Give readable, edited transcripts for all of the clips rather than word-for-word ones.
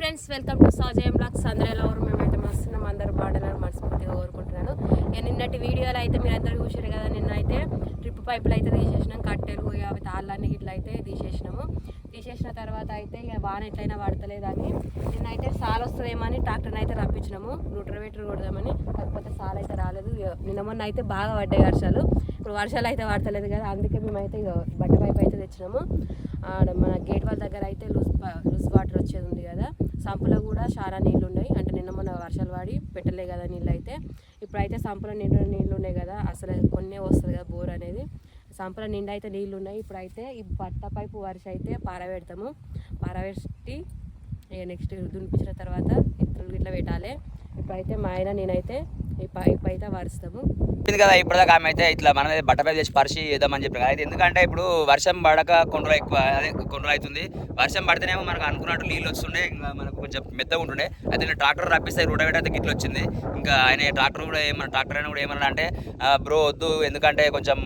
Friends, welcome to Sajayam blogs. అందరూ ఎలా ఊరు మేమైతే మస్తున్నాం, అందరూ బాగుండాలని మనస్ఫూర్తిగా కోరుకుంటున్నాను. నిన్నటి వీడియోలో అయితే మీరు అందరూ చూసారు కదా, నిన్న అయితే ట్రిప్ పైపులు అయితే తీసేసినాం, కట్టెలు అవి తాళ్ళన్నీ ఇట్లా అయితే తీసేసిన తర్వాత అయితే ఇక వాన ఎట్లయినా పడతలేదని నిన్నైతే సాల్ వస్తుందేమని ట్రాక్టర్ని అయితే రప్పించినాము, రూటర్వేటర్ కొడదామని. కాకపోతే సాల్ అయితే రాలేదు. నిన్న మొన్న అయితే బాగా పడ్డాయి వర్షాలు, ఇప్పుడు వర్షాలు అయితే పడతలేదు కదా, అందుకే మేమైతే ఇక బట్ట పైపు అయితే తెచ్చినాము. మన గేట్ వాళ్ళ దగ్గర అయితే లూజ్ వాటర్ వచ్చేది ఉంది కదా, సంపులో కూడా చాలా నీళ్ళు ఉన్నాయి. అంటే నిన్న మొన్న వర్షాలు పడి పెట్టలే కదా నీళ్ళు అయితే, ఇప్పుడైతే సంపులో నీళ్ళు ఉన్నాయి కదా, అసలు కొన్నే వస్తుంది కదా బోర్ అనేది. సంపులో నిండా అయితే నీళ్ళు ఉన్నాయి. ఇప్పుడైతే ఈ బట్ట పైపు వరుస అయితే పారబెడతాము. పారబెట్టి ఇక నెక్స్ట్ దునిపించిన తర్వాత ఇట్లా పెట్టాలి. ఇప్పుడైతే మా ఆయన నేనైతే ఈ పైపు అయితే వరుస్తాము కదా. ఇప్పటిదాకా ఆమె అయితే ఇట్లా మన బట్టపై చేసి పరిచి వేద్దామని చెప్పారు. అయితే ఎందుకంటే ఇప్పుడు వర్షం పడక కొండలు ఎక్కువ కొండలు అవుతుంది. వర్షం పడితేనేమో మనకు అనుకున్నట్టు నీళ్ళు వస్తుండే, ఇంకా మనకు కొంచెం మెత్తగా ఉంటుండే. అయితే నేను ట్రాక్టర్ రప్పిస్తే రూటవేటర్ అయితే గిట్ల వచ్చింది. ఇంకా ఆయన ట్రాక్టర్ అయినా కూడా ఏమన్నా అంటే బ్రో వద్దు, ఎందుకంటే కొంచెం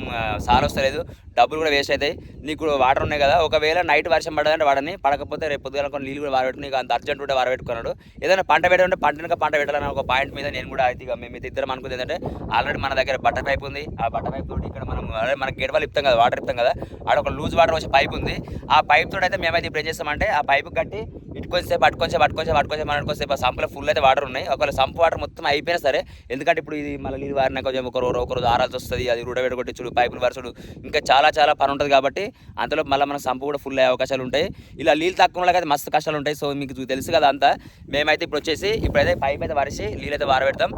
సాల్ వస్తలేదు, డబ్బులు కూడా వేస్ట్ అవుతాయి, నీకు వాటర్ ఉన్నాయి కదా, ఒకవేళ నైట్ వర్షం పడదంటే వాడని, పడకపోతే రేపు పొద్దున కొన్ని నీళ్ళు కూడా వారబెట్టుకుని నీకు అంత అర్జెంట్ ఉంటే వారబెట్టుకున్నాడు. ఏదైనా పంట పెట్టాలంటే పంట పెట్టాలని ఒక పాయింట్ మీద నేను కూడా అయితే మేమైతే ఇద్దరం అనుకుంది ఏంటంటే, ఆల్రెడీ మన దగ్గర బట్ట పైప్ ఉంది. ఆ బట్ట పైప్ తోటి ఇక్కడ మనం మనకి గేట్ వాళ్ళు ఇస్తాం కదా, వాటర్ ఇస్తాం కదా, ఆడ ఒక లూజ్ వాటర్ వచ్చే పైప్ ఉంది. ఆ పైప్ తోటి అయితే మేమైతే ఇప్పుడు ఏం చేస్తామంటే, ఆ పైపు కట్టి ఇటుకొంచేసేపు అటుకొంచేపు ఆ సంపులో ఫుల్ అయితే వాటర్ ఉన్నాయి. ఒకవేళ సంపు వాటర్ మొత్తం అయిపోయినా సరే, ఎందుకంటే ఇప్పుడు ఇది మళ్ళీ నీళ్ళు వారినా కొంచెం ఒకరోజు ఆరాల్సి వస్తుంది, అది రూటవేటర్ కొట్టించుడు, పైపులు వరచుడు, ఇంకా చాలా పని ఉంటుంది. కాబట్టి అంతలో మళ్ళీ మన సంపు కూడా ఫుల్ అయ్యే అవకాశాలు ఉంటాయి. ఇలా నీళ్ళు తక్కువ వాళ్ళకి అయితే మస్తు కష్టాలు ఉంటాయి. సో మీకు తెలుసు కదా అంతా. మేమైతే ఇప్పుడైతే పైప్ అయితే వరిసి నీళ్ళు అయితే వారబెడతాం.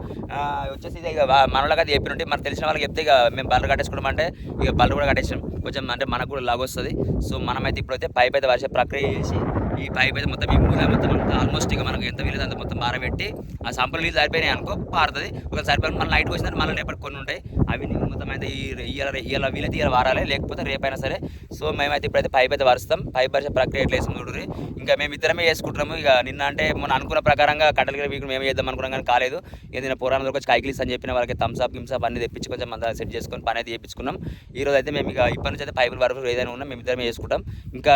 వచ్చేసి ఇక మన వాళ్ళకి అయితే చెప్పినట్టు మనకు తెలిసిన వాళ్ళకి చెప్తే ఇక మేము బల్లు కట్టేసుకోవడం అంటే ఇక బల్లు కూడా కట్టేసాం, కొంచెం అంటే మనకు కూడా లాగ్ వస్తుంది. సో మనమైతే ఇప్పుడైతే పైప్ అయితే వరిసే ప్రక్రియ చేసి, ఈ పైప్ అయితే మొత్తం ఈ మూల మొత్తం ఆల్మోస్ట్ ఇక మనకు ఎంత వీలైతే అంత మొత్తం ఆరబెట్టి, ఆ సంపలు నీళ్ళు సరిపోయినాయి అనుకో పారుతుంది. ఒక సరిపోయి మళ్ళీ నైట్కి వచ్చిన మళ్ళీ రేపటి కొన్ని ఉంటాయి, అవి నీళ్ళు మొత్తం అయితే ఇవాళ వీలైతే ఇవాళ వారాలి, లేకపోతే రేపైనా సరే. సో మేమైతే ఇప్పుడైతే పైప్ అయితే వరుస్తాం. పైప్ వరిసే ప్రక్రియ ఎట్లా వేస్తాం చూడండి. ఇంకా మేము ఇద్దరమే చేసుకుంటున్నాము. ఇక నిన్న అంటే మనం అనుకున్న ప్రకారంగా కట్టెల వీక్ మేము చేద్దాం అనుకున్నాం కానీ కాలేదు. ఏదైనా పురాణాలకు వచ్చి కైకిలీస్ అని చెప్పిన వాళ్ళకి థమ్స్అప్ గిమ్స్అప్ అన్ని తెప్పించి కొంచెం అంతా సెట్ చేసుకొని పని అయితే చేయించుకున్నాం. ఈ రోజు అయితే మేము ఇక ఇప్పటి నుంచి అయితే పైపులు వరకు ఏదైనా ఉన్నా మేము ఇద్దరమే చేసుకుంటాం. ఇంకా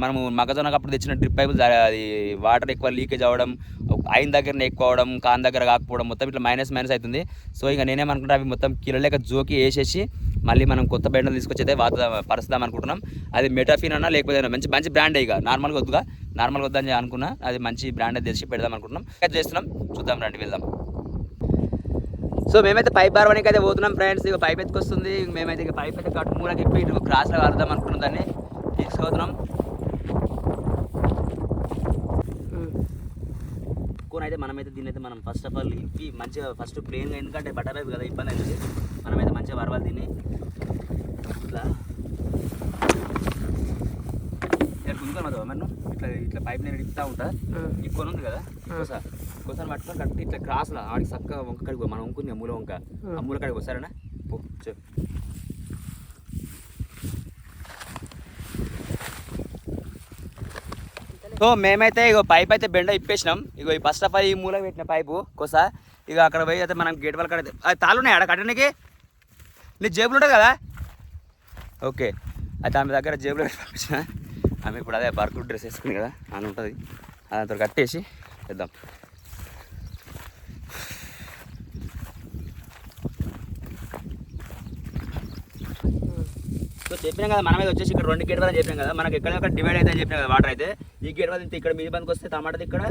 మనము మొక్కజొన్నకు అప్పుడు తెచ్చిన డ్రిప్ పైపులు అది వాటర్ ఎక్కువ లీకేజ్ అవ్వడం, అయిన దగ్గరనే ఎక్కువ అవడం, కాన్ దగ్గర కాకపోవడం, మొత్తం ఇట్లా మైనస్ అవుతుంది. సో ఇక నేనేమనుకుంటా అవి మొత్తం కిలోలేక జోకి వేసేసి మళ్ళీ మనం కొత్త బెండలు తీసుకొచ్చి అయితే పరుస్తాం అనుకుంటున్నాం. అది మెటాఫిన్ అన్నా లేకపోతే మంచి బ్రాండ్ ఇక నార్మల్గా వద్దని అనుకున్నా, అది మంచి బ్రాండ్ తెచ్చి పెడదాం అనుకుంటున్నాం. చేస్తున్నాం, చూద్దాం, రండి వెళ్దాం. సో మేమైతే పైప్ బారవానికి అయితే పోతున్నాం ఫ్రెండ్స్. ఇక పైప్ ఎత్తుకొస్తుంది. మేమైతే ఇక పైప్ అయితే కట్టు మూలకి ఇప్పి ఇటు క్రాస్లో వాడదాం అనుకున్నాం, దాన్ని తీసుకుపోతున్నాం. అయితే మనమైతే దీన్ని అయితే మనం ఫస్ట్ ఆఫ్ ఆల్ ఇప్పి మంచిగా ఫస్ట్ ప్లేన్గా, ఎందుకంటే బట్టర్ పైపు కదా ఇబ్బంది అవుతుంది, మనమైతే మంచిగా వరవాలి దీన్ని. ఇట్లా గుంజుకొని మరి ఇట్లా పైప్ నేను ఇప్పుతా ఉంటా, ఎక్కువ ఉంది కదా, ఇంకోసారి పట్టుకొని కట్టి ఇట్లా క్రాస్లో ఆడికి చక్కగా వంక కడిగి మనం వంకుంది మూల వంక, ఆ మూల కడిగి వస్తారనా పో చెప్పు. సో మేమైతే ఇక పైప్ అయితే బెండ ఇప్పేసినాం. ఇక ఫస్ట్ ఆఫ్ ఆల్ ఈ మూల పెట్టిన పైపు కోసా ఇక అక్కడ పోయి అయితే మనం గేట్ వాళ్ళ కడితే అది తాళ్ళున్నాయి ఆడ కట్టడానికి, నీ జేబులు ఉంటుంది కదా. ఓకే, అయితే ఆమె దగ్గర జేబులో పెట్టి పంపించిన. ఆమె ఇప్పుడు అదే బర్క్ డ్రెస్ వేసుకుంది కదా అని ఉంటుంది, అదంతా కట్టేసి వేద్దాం. సో చెప్పినాం కదా, మనమైతే వచ్చేసి ఇక్కడ 2 గేట్ వాళ్ళని చెప్పినాం కదా, మనకి ఎక్కడ డివైడ్ అయితే చెప్పినాం కదా వాటర్ అయితే. ఈ గేట్ వాళ్ళు ఇక్కడ మీద బందికి వస్తే టమాటా ఇక్కడ,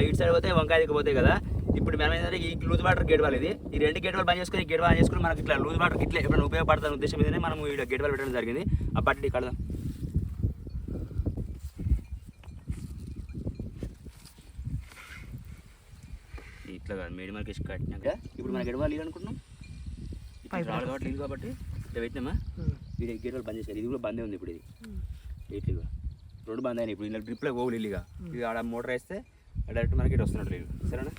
ఇటు సైడ్ పోతే వంకాయ దిక్కు పోతాయి కదా. ఇప్పుడు మనం ఏంటంటే ఈ లూజ్ వాటర్ గేట్ వాళ్ళు ఇది, ఈ 2 గేట్ వాళ్ళు బంద్ చేసుకుని ఈ గేట్ వాళ్ళు చేసుకుని మనకి ఇట్లా లూజ్ వాటర్ ఇట్లా ఎప్పుడైనా ఉపయోగపడుతున్న ఉద్దేశం మీదనే మనం ఈ గేట్ వాళ్ళు పెట్టడం జరిగింది. ఆ బట్టి కడదాం. ఇట్లా కాదు మేడి మనకి కట్టినాక ఇప్పుడు మన గేట్ వాళ్ళు నీళ్ళు అనుకుంటున్నాం, రావాలి కాబట్టి నీళ్ళు కాబట్టి ఇట్లా పెట్టినామా. ఇది గేట్ వాళ్ళు బంద్ చేశారు, ఇది కూడా బందే ఉంది ఇప్పుడు. ఇది ఇట్లా 2 బంద్ అయినాయి. ఇప్పుడు ఇలా డ్రిప్లో పోవులు ఇల్లుగా, ఇది ఆడ మోటార్ వేస్తే డైరెక్ట్ మనకి ఇటు వస్తున్నాడు లేదు, సరేనా.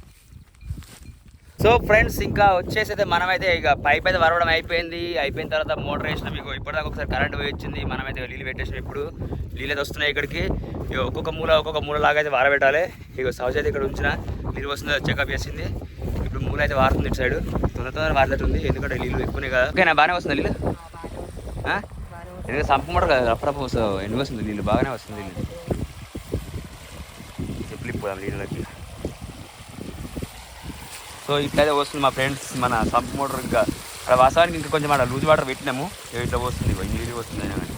సో ఫ్రెండ్స్, ఇంకా వచ్చేసి అయితే మనమైతే ఇక పైప్ అయితే వరవడం అయిపోయిన తర్వాత మోటార్ వేసినాం. మీకు ఇప్పటిదాకా ఒకసారి కరెంట్ పోయి వచ్చింది, మనమైతే నీళ్ళు పెట్టేసినాం. ఇప్పుడు నీళ్ళు అయితే వస్తున్నాయి ఇక్కడికి. ఇక ఒక్కొక్క మూల లాగా అయితే వారబెట్టాలి. ఇక సౌజ్ అయితే ఇక్కడ ఉంచిన నీళ్ళు వస్తుంది, చెకప్ చేసింది. ఇప్పుడు మూల అయితే వారుతుంది ఇటు సైడ్, తొందర వారుతుంది, ఎందుకంటే నీళ్ళు ఎక్కువనే కదా. ఓకేనా, బాగానే వస్తుంది నీళ్ళు. ఎందుకంటే సంప మోటార్ కదా, అప్పుడప్పుడు ఎన్ని వస్తుంది నీళ్ళు, బాగానే వస్తుంది నీళ్ళు. దిగిపోదాం నీళ్ళకి. సో ఇట్లయితే వస్తుంది మా ఫ్రెండ్స్ మన సంప్ మోటార్. ఇంకా అక్కడ వాస్తవానికి ఇంకా కొంచెం అక్కడ లూజ్ వాటర్ పెట్టినాము, ఇట్లా వస్తుంది నీళ్ళు వస్తుంది అని.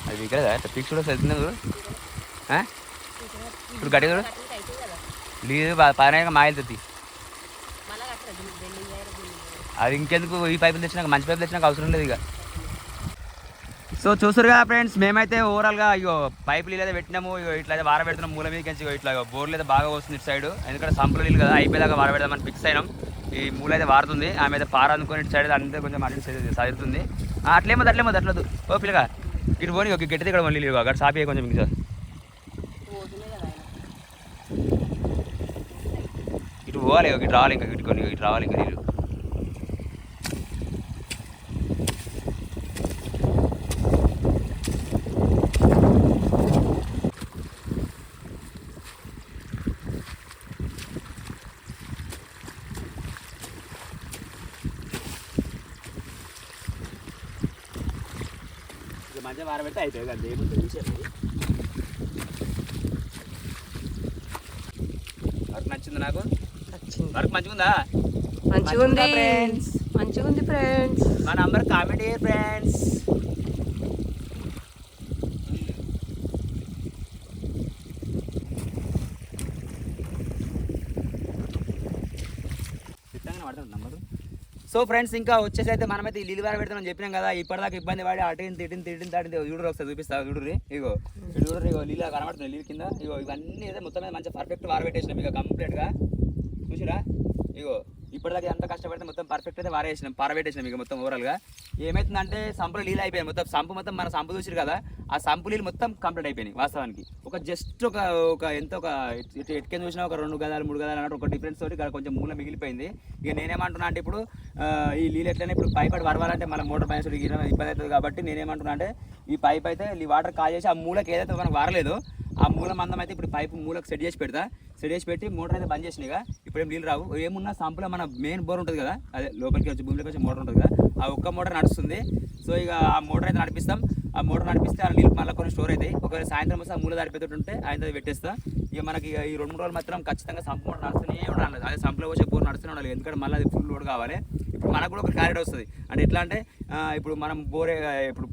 అది వీకలేదా ఫిక్స్ కూడా సరిగ్గా ఇప్పుడు గట్టి చూడు లేదు పైన మాయలుతుంది. అది ఇంకెందుకు ఈ పైపులు తెచ్చినాక మంచి పైపులు తెచ్చినాక అవసరం లేదు ఇక. సో చూస్తారు కదా ఫ్రెండ్స్, మేమైతే ఓవరాల్గా ఇగో పైపులు ఇలా పెట్టినాము. ఇగో ఇట్లా అయితే వార పెడుతున్నాం మూల మీదకి. ఇట్లా బోర్లు అయితే బాగా వస్తుంది ఇటు సైడ్, ఎందుకంటే సంపులు నీళ్ళు కదా అయిపోయేదాకా వార పెడదామని ఫిక్స్ అయినాం. ఈ మూల అయితే వారుతుంది, ఆమె అయితే పార అనుకుని ఇటు సైడ్ అంతే కొంచెం అటు సదురుతుంది. అట్లేమో అట్లదు ఓ పిల్లగా ఇటు పోనీ ఒక గట్టి ఇక్కడ మళ్ళీ అక్కడ సాపి కొంచెం ఇంకా ఇటు పోవాలి, ఇటు రావాలి, ఇంకా ఇటు రావాలి ఇంకా నీళ్ళు. మంచిగా వారబెడితే అయిపోయి కదా ఏముంది చూసారు. వర్క్ నచ్చింది నాకు, వర్క్ మంచిగుందా? మంచిగుంది ఫ్రెండ్స్. మా నంబర్ కామెంట్ చేయండి ఫ్రెండ్స్. పడుతుంది నంబరు. సో ఫ్రెండ్స్ ఇంకా వచ్చేసి అయితే మనమైతే ఈ నీళ్ళు వార పెడతామని చెప్పినాం కదా. ఇప్పటిదాకా ఇబ్బంది పడి అటు తిట్టింది చూడరు ఒకసారి చూపిస్తా చూడరు. ఇగో నీళ్ళు కనబడుతుంది నీళ్ళు కింద. ఇగో ఇవన్నీ అయితే మొత్తం మీద మంచిగా పర్ఫెక్ట్ వార పెట్టేసినాం ఇక కంప్లీట్గా. చూసిరా ఇగో ఇప్పటిదాకా ఎంత కష్టపడితే మొత్తం పర్ఫెక్ట్ అయితే వారేసినాం పారబెట్టేసినాం ఇక మొత్తం ఓవరాల్గా. ఏమవుతుందంటే సంపులో నీళ్ళు అయిపోయాయి మొత్తం. సంపు మొత్తం మన సంపు చూసిరు కదా, ఆ సంపు నీళ్ళు మొత్తం కంప్లీట్ అయిపోయినాయి వాస్తవానికి. ఒక జస్ట్ ఒక ఎంత ఒక ఎట్కెన్ చూసినా ఒక 2 గదాలు 3 గదాలు అన్నట్టు ఒక డిఫరెన్స్ తోటి ఇక్కడ కొంచెం మూల మిగిలిపోయింది. ఇక నేనేమంటున్నా అంటే ఇప్పుడు ఈ నీళ్ళు ఎట్లయినా ఇప్పుడు పైప్ అటు వరవాలంటే మన మోటార్ పైన ఇబ్బంది అవుతుంది కాబట్టి నేనేమంటున్నా అంటే ఈ పైప్ అయితే ఈ వాటర్ కాల్ చేసి ఆ మూలకి ఏదైతే మనకు వారలేదు ఆ మూల మందం అయితే ఇప్పుడు పైపు మూలకు సెట్ చేసి పెట్టి మోటార్ అయితే బంద్ చేసినాయిగా. ఇప్పుడు ఏం నీళ్ళు రావు. ఏమున్నా సంపులో మన మెయిన్ బోర్ ఉంటుంది కదా, అదే లోపలికి వచ్చి భూమిలోకి వచ్చి మోటార్ ఉంటుంది కదా, ఆ ఒక్క మోటార్ నడుస్తుంది. సో ఇక ఆ మోటార్ అయితే నడిపిస్తాం. ఆ మోటార్ నడిపిస్తే ఆ నీళ్ళు మళ్ళీ కొన్ని స్టోర్ అవుతాయి. ఒకవేళ సాయంత్రం వస్తే ఆ మూల దాడిపోతుంటే ఆయన పెట్టేస్తా. ఇక మనకి ఈ 2-3 రోజులు మాత్రం ఖచ్చితంగా సంపు మోటార్ నడుస్తూనే ఉండాలి. అదే సంపులో వచ్చే బోర్ నడుస్తూనే ఉండాలి, ఎందుకంటే మళ్ళీ అది ఫుల్ లోడ్ కావాలి. ఇప్పుడు మనకు కూడా ఒక క్లారిటీ వస్తుంది. అంటే ఎట్లా అంటే ఇప్పుడు మనం బోరే ఇప్పుడు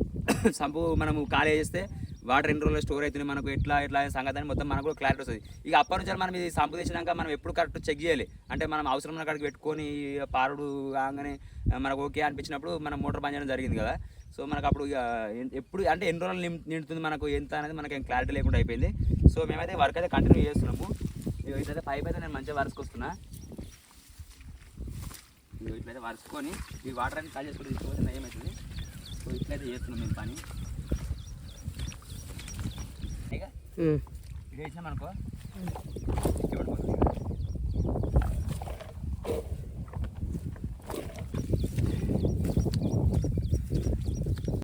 సంపు మనము ఖాళీ చేస్తే వాటర్ ఎన్ని రోజులు స్టోర్ అవుతుంది మనకు ఎట్లా సంగతి అని మొత్తం మనకు కూడా క్లారిటీ వస్తుంది. ఇక అప్పటి నుంచి మనం ఇది సంపు తెచ్చినాక మనం ఎప్పుడు కరెక్ట్ చెక్ చేయాలి. అంటే మనం అవసరం కాడికి పెట్టుకొని పారుడు కాగానే మనకు ఓకే అనిపించినప్పుడు మనం మోటార్ బంద్ చేయడం జరిగింది కదా. సో మనకు అప్పుడు ఇక ఎప్పుడు అంటే ఎన్ని రోజులు నిండుతుంది మనకు ఎంత అనేది మనకి ఏం క్లారిటీ లేకుండా అయిపోయింది. సో మేమైతే వర్క్ అయితే కంటిన్యూ చేస్తున్నాము. ఇట్లయితే పైప్ అయితే నేను మంచిగా వరుసుకొస్తున్నా. ఇట్లయితే వరుసుకొని ఈ వాటర్ అని కాల్ చేసుకుని తీసుకోవచ్చు ఏమవుతుంది. సో ఇట్లయితే చేస్తున్నాం మేము పని. ఇక ఇది వేసినాం అనుకో